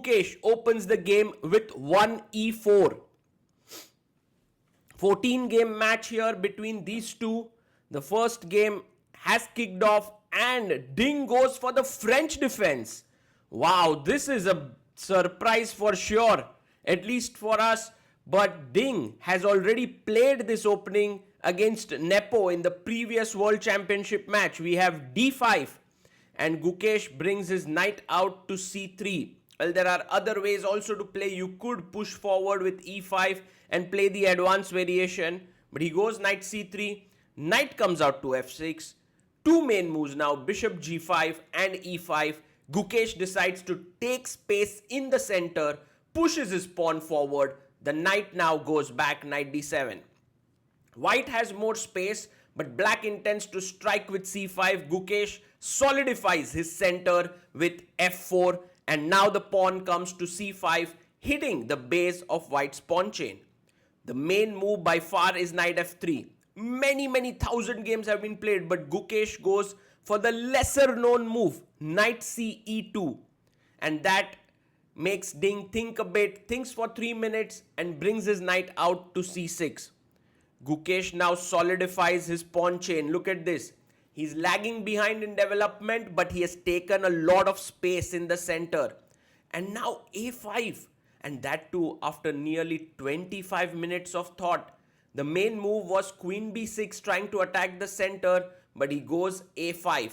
Gukesh opens the game with 1 e4. 14 game match here between these two. The first game has kicked off and Ding goes for the French defense. Wow, this is a surprise for sure, at least for us. But Ding has already played this opening against Nepo in the previous World Championship match. We have d5 and Gukesh brings his knight out to c3. Well, there are other ways also to play. You could push forward with e5 and play the advanced variation, but he goes knight c3, knight comes out to f6. Two main moves now, bishop g5 and e5. Gukesh decides to take space in the center, pushes his pawn forward. The knight now goes back, knight d7. White has more space, but black intends to strike with c5. Gukesh solidifies his center with f4, and now the pawn comes to c5, hitting the base of white's pawn chain. The main move by far is knight f3. Many thousand games have been played, but Gukesh goes for the lesser known move, knight c e2, and that makes Ding think a bit, thinks for 3 minutes and brings his knight out to c6. Gukesh now solidifies his pawn chain. Look at this. He's lagging behind in development, but he has taken a lot of space in the center. And now a5, and that too after nearly 25 minutes of thought. The main move was queen b6, trying to attack the center, but he goes a5.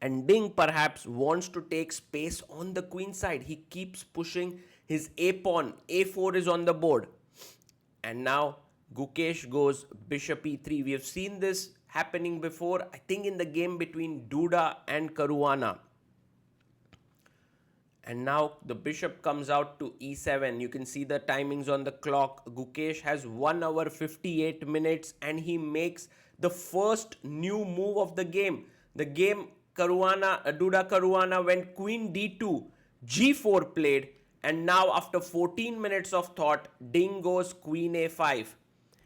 And Ding perhaps wants to take space on the queen side. He keeps pushing his a pawn. a4 is on the board. And now Gukesh goes bishop e3. We have seen this happening before, I think in the game between Duda and Caruana. And now the bishop comes out to e7. You can see the timings on the clock. Gukesh has 1 hour 58 minutes and he makes the first new move of the game. The game Duda Caruana went queen d2, g4 played, and now after 14 minutes of thought, Ding goes queen a5.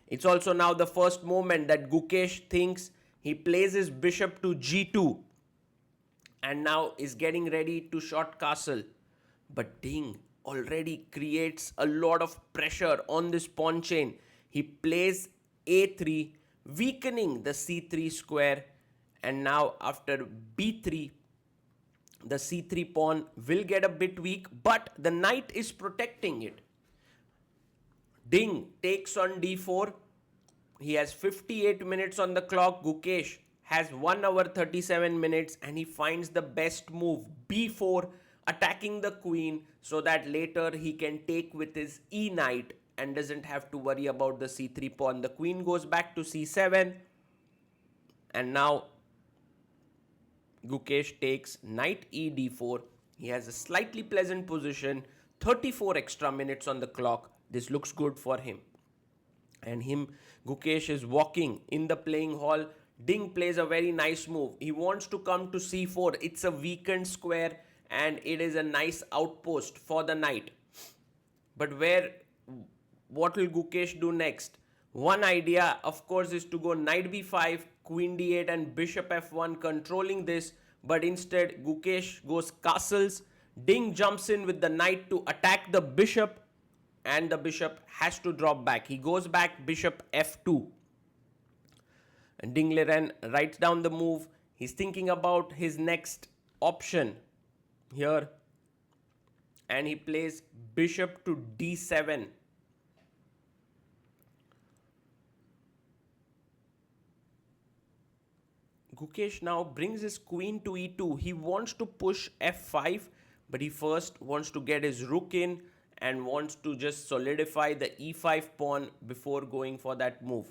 It's also now the first moment that Gukesh thinks. He plays his bishop to g2 and now is getting ready to short castle. But Ding already creates a lot of pressure on this pawn chain. He plays a3, weakening the c3 square, and now after b3, the c3 pawn will get a bit weak, but the knight is protecting it. Ding takes on d4. He has 58 minutes on the clock. Gukesh has 1 hour 37 minutes and he finds the best move, b4, attacking the queen so that later he can take with his e knight and doesn't have to worry about the c3 pawn. The queen goes back to c7 and now Gukesh takes knight e d4. He has a slightly pleasant position, 34 extra minutes on the clock. This looks good for him. And Gukesh is walking in the playing hall. Ding plays a very nice move. He wants to come to c4. It's a weakened square and it is a nice outpost for the knight. But what will Gukesh do next? One idea, of course, is to go knight b5, queen d8 and bishop f1, controlling this. But instead, Gukesh goes castles. Ding jumps in with the knight to attack the bishop, and the bishop has to drop back. He goes back bishop f2. And Ding Liren writes down the move. He's thinking about his next option here. And he plays bishop to d7. Gukesh now brings his queen to e2. He wants to push f5, but he first wants to get his rook in and wants to just solidify the e5 pawn before going for that move.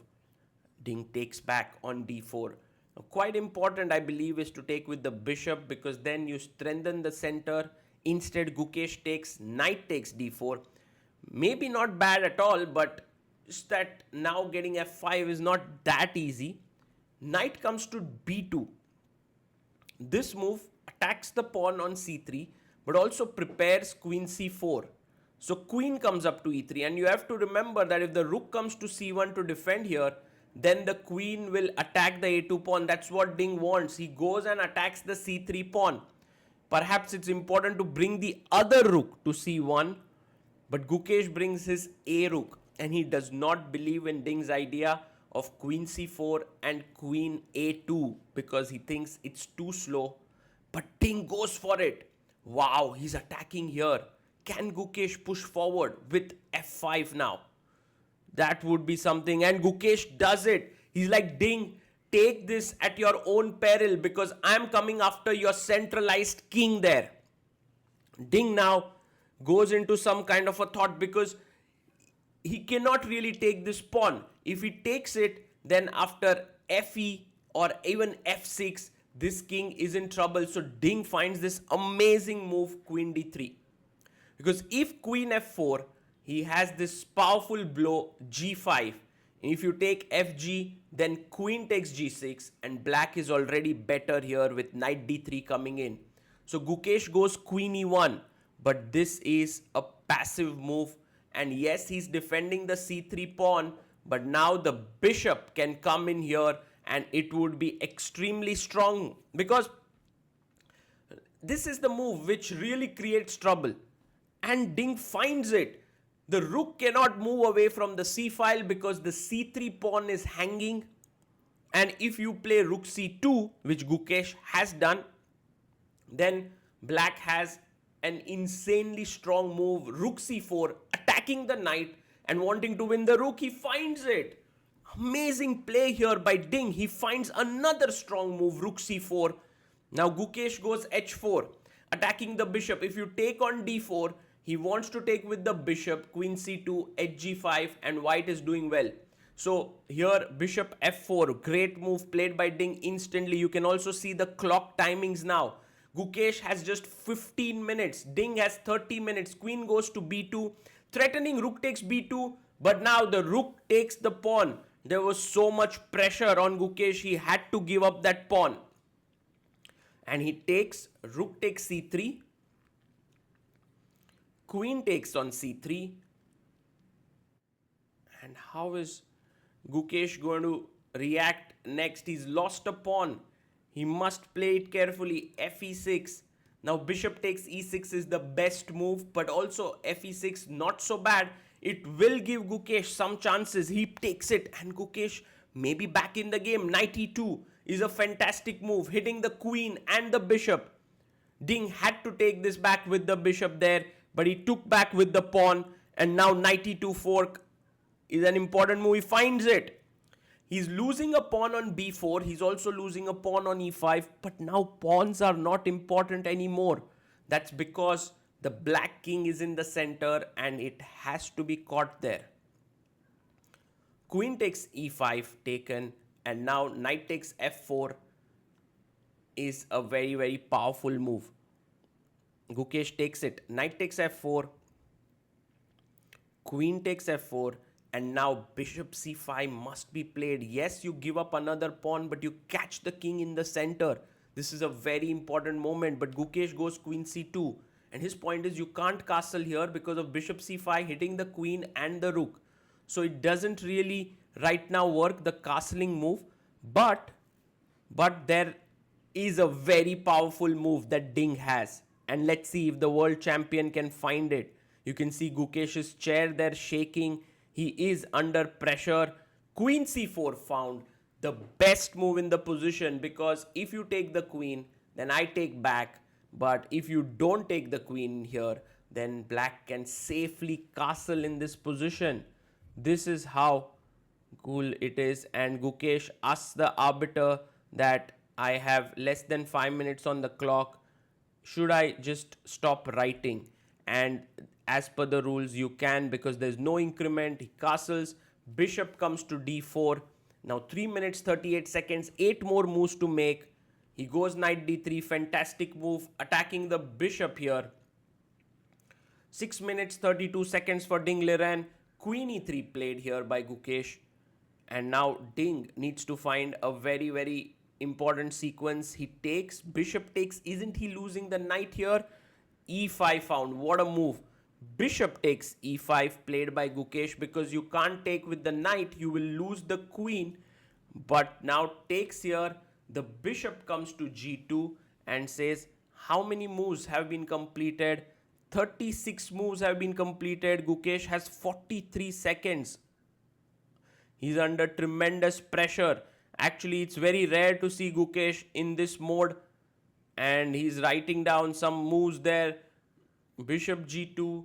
Ding takes back on d4. Now, quite important, I believe, is to take with the bishop because then you strengthen the center. Instead, Gukesh takes knight takes d4. Maybe not bad at all, but just that now getting f5 is not that easy. Knight comes to b2. This move attacks the pawn on c3, but also prepares queen c4. So queen comes up to e3, and you have to remember that if the rook comes to c1 to defend here, then the queen will attack the a2 pawn. That's what Ding wants. He goes and attacks the c3 pawn. Perhaps it's important to bring the other rook to c1, but Gukesh brings his a rook, and he does not believe in Ding's idea of queen c4 and queen a2 because he thinks it's too slow. But Ding goes for it. Wow, he's attacking here. Can Gukesh push forward with f5 now? That would be something. And Gukesh does it. He's like, Ding, take this at your own peril because I'm coming after your centralized king there. Ding now goes into some kind of a thought because he cannot really take this pawn. If he takes it, then after fe or even f6, this king is in trouble. So Ding finds this amazing move, queen d3. Because if queen f4, he has this powerful blow g5. If you take fg, then queen takes g6, and black is already better here with knight d3 coming in. So Gukesh goes queen e1, but this is a passive move. And yes, he's defending the c3 pawn, but now the bishop can come in here and it would be extremely strong because this is the move which really creates trouble. And Ding finds it. The rook cannot move away from the c file because the c3 pawn is hanging. And if you play rook c2, which Gukesh has done, then black has an insanely strong move, rook c4, attacking the knight and wanting to win the rook. He finds it. Amazing play here by Ding. He finds another strong move, rook c4. Now Gukesh goes h4, attacking the bishop. If you take on d4, he wants to take with the bishop, queen c2, hg5, and white is doing well. So here bishop f4, great move played by Ding instantly. You can also see the clock timings now. Gukesh has just 15 minutes. Ding has 30 minutes. Queen goes to b2, threatening rook takes b2, but now the rook takes the pawn. There was so much pressure on Gukesh, he had to give up that pawn. And he takes, rook takes c3, queen takes on c3. And how is Gukesh going to react next? He's lost a pawn. He must play it carefully. fe6. Now bishop takes e6 is the best move, but also fe6 not so bad. It will give Gukesh some chances. He takes it and Gukesh may be back in the game. Knight e2 is a fantastic move, hitting the queen and the bishop. Ding had to take this back with the bishop there, but he took back with the pawn, and now knight e2 fork is an important move. He finds it. He's losing a pawn on b4. He's also losing a pawn on e5. But now pawns are not important anymore. That's because the black king is in the center and it has to be caught there. Queen takes e5 taken, and now knight takes f4 is a very, very powerful move. Gukesh takes it. Knight takes f4. Queen takes f4. And now bishop c5 must be played. Yes, you give up another pawn, but you catch the king in the center. This is a very important moment. But Gukesh goes queen c2. And his point is you can't castle here because of bishop c5 hitting the queen and the rook. So it doesn't really right now work, the castling move. But there is a very powerful move that Ding has. And let's see if the world champion can find it. You can see Gukesh's chair there shaking. He is under pressure. Queen c4 found, the best move in the position, because if you take the queen, then I take back. But if you don't take the queen here, then black can safely castle in this position. This is how cool it is. And Gukesh asks the arbiter that I have less than 5 minutes on the clock. Should I just stop writing? And as per the rules, you can, because there's no increment. He castles. Bishop comes to d4. Now 3 minutes 38 seconds. 8 more moves to make. He goes knight d3. Fantastic move. Attacking the bishop here. 6 minutes 32 seconds for Ding Liren. Queen e3 played here by Gukesh. And now Ding needs to find a very, very important sequence. He takes. Bishop takes. Isn't he losing the knight here? e5 found. What a move. Bishop takes e5 played by Gukesh, because you can't take with the knight. You will lose the queen. But now takes here. The bishop comes to g2 and says, how many moves have been completed? 36 moves have been completed. Gukesh has 43 seconds. He's under tremendous pressure. Actually, it's very rare to see Gukesh in this mode. And he's writing down some moves there. Bishop g2.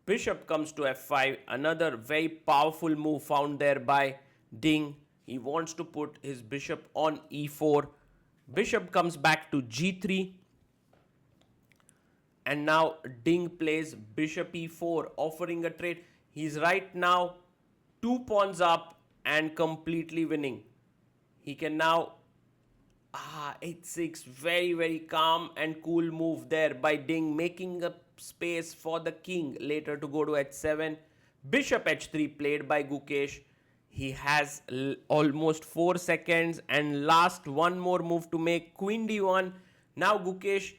Bishop comes to f5. Another very powerful move found there by Ding. He wants to put his bishop on e4. Bishop comes back to g3. And now Ding plays bishop e4, offering a trade. He's right now 2 pawns up and completely winning. He can now h6, very calm and cool move there by Ding, making a space for the king later to go to h7. Bishop h3 played by Gukesh. He has almost 4 seconds and last one more move to make, queen d1. Now Gukesh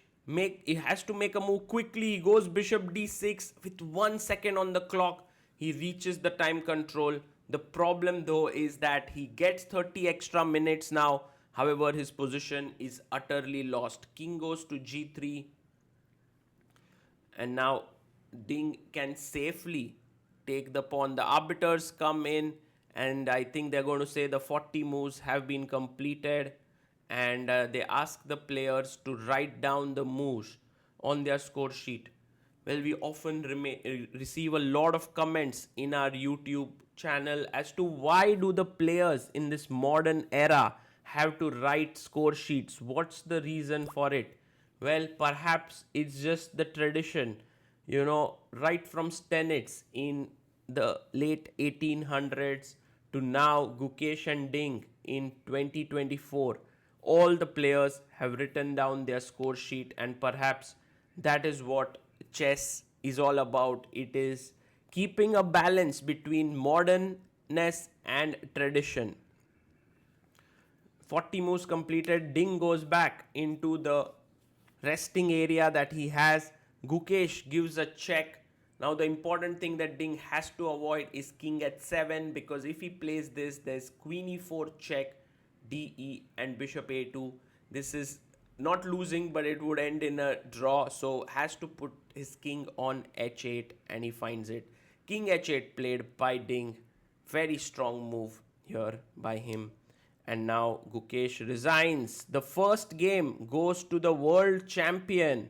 he has to make a move quickly. He goes bishop d6 with 1 second on the clock. He reaches the time control. The problem though is that he gets 30 extra minutes now. However, his position is utterly lost. King goes to g3. And now Ding can safely take the pawn. The arbiters come in and I think they're going to say the 40 moves have been completed. And they ask the players to write down the moves on their score sheet. Well, we often receive a lot of comments in our YouTube channel as to why do the players in this modern era have to write score sheets. What's the reason for it? Well, perhaps it's just the tradition, right from Stenitz in the late 1800s to now Gukesh and Ding in 2024. All the players have written down their score sheet, and perhaps that is what chess is all about. It is keeping a balance between modernness and tradition. 40 moves completed. Ding goes back into the resting area that he has. Gukesh gives a check. Now the important thing that Ding has to avoid is king at 7, because if he plays this, there's queen e4 check, de, and bishop a2. This is not losing, but it would end in a draw, so has to put his king on h8, and he finds it. King h8 played by Ding. Very strong move here by him. And now Gukesh resigns. The first game goes to the world champion.